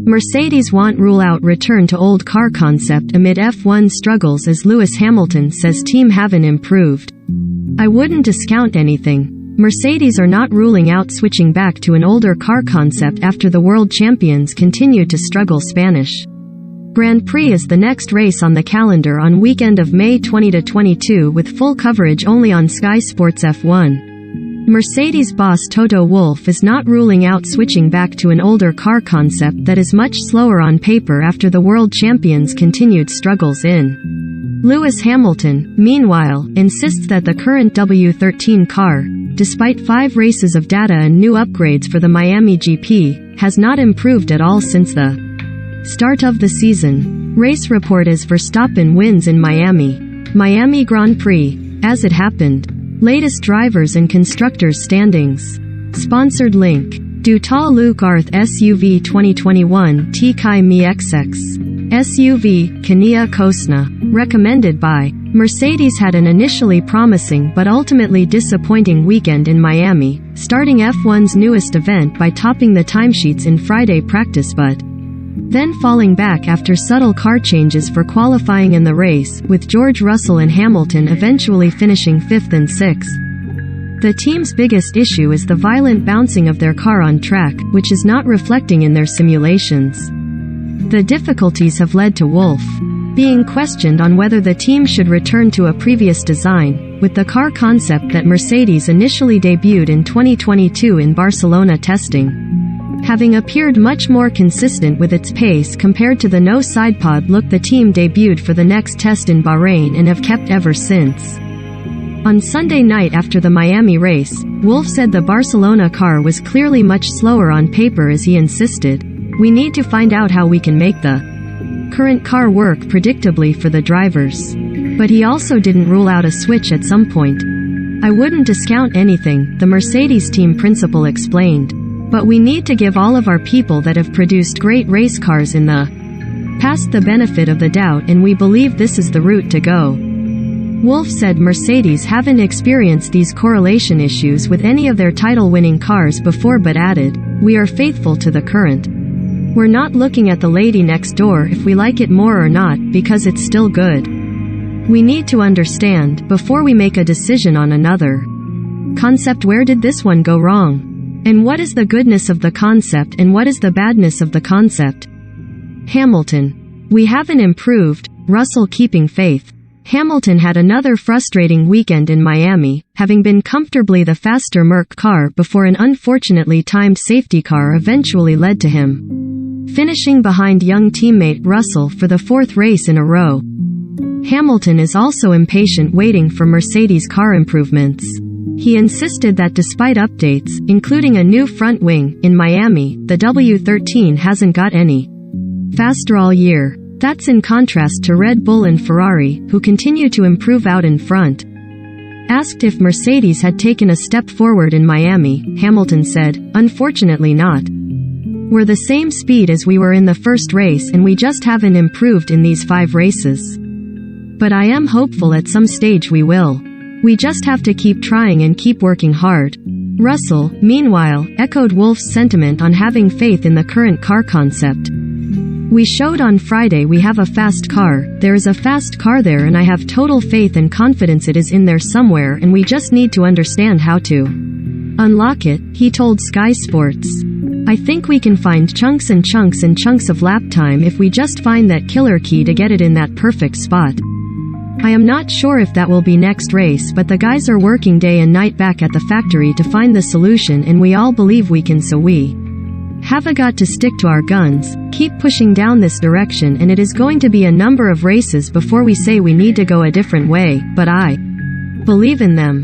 Mercedes won't rule out return to old car concept amid F1 struggles as Lewis Hamilton says team haven't improved. I wouldn't discount anything. Mercedes are not ruling out switching back to an older car concept after the world champions continue to struggle. Spanish Grand Prix is the next race on the calendar on weekend of May 20-22 with full coverage only on Sky Sports F1. Mercedes boss Toto Wolff is not ruling out switching back to an older car concept that is much slower on paper after the world champions' continued struggles in. Lewis Hamilton, meanwhile, insists that the current W13 car, despite 5 races of data and new upgrades for the Miami GP, has not improved at all since the start of the season. Race report as Verstappen wins in Miami Grand Prix, as it happened. Latest drivers and constructors standings. Sponsored link. Dutal Luke Arth SUV 2021 T-Kai Mi XX. SUV, Kania Kosna. Recommended by. Mercedes had an initially promising but ultimately disappointing weekend in Miami, starting F1's newest event by topping the timesheets in Friday practice but then falling back after subtle car changes for qualifying in the race, with George Russell and Hamilton eventually finishing 5th and 6th. The team's biggest issue is the violent bouncing of their car on track, which is not reflecting in their simulations. The difficulties have led to Wolff being questioned on whether the team should return to a previous design, with the car concept that Mercedes initially debuted in 2022 in Barcelona testing having appeared much more consistent with its pace compared to the no sidepod look the team debuted for the next test in Bahrain and have kept ever since. On Sunday night after the Miami race, Wolff said the Barcelona car was clearly much slower on paper as he insisted, "We need to find out how we can make the current car work predictably for the drivers." But he also didn't rule out a switch at some point. "I wouldn't discount anything," the Mercedes team principal explained. "But we need to give all of our people that have produced great race cars in the past the benefit of the doubt, and we believe this is the route to go." Wolff said Mercedes haven't experienced these correlation issues with any of their title-winning cars before but added, "We are faithful to the current. We're not looking at the lady next door if we like it more or not, because it's still good. We need to understand, before we make a decision on another concept, where did this one go wrong? And what is the goodness of the concept and what is the badness of the concept?" Hamilton. "We haven't improved." Russell keeping faith. Hamilton had another frustrating weekend in Miami, having been comfortably the faster Merc car before an unfortunately timed safety car eventually led to him finishing behind young teammate Russell for the 4th race in a row. Hamilton is also impatient waiting for Mercedes car improvements. He insisted that despite updates, including a new front wing, in Miami, the W13 hasn't got any faster all year. That's in contrast to Red Bull and Ferrari, who continue to improve out in front. Asked if Mercedes had taken a step forward in Miami, Hamilton said, "Unfortunately not. We're the same speed as we were in the first race and we just haven't improved in these 5 races. But I am hopeful at some stage we will. We just have to keep trying and keep working hard." Russell, meanwhile, echoed Wolff's sentiment on having faith in the current car concept. "We showed on Friday we have a fast car, there is a fast car there and I have total faith and confidence it is in there somewhere and we just need to understand how to unlock it," he told Sky Sports. "I think we can find chunks and chunks and chunks of lap time if we just find that killer key to get it in that perfect spot. I am not sure if that will be next race, but the guys are working day and night back at the factory to find the solution and we all believe we can, so we have got to stick to our guns, keep pushing down this direction, and it is going to be a number of races before we say we need to go a different way, but I believe in them."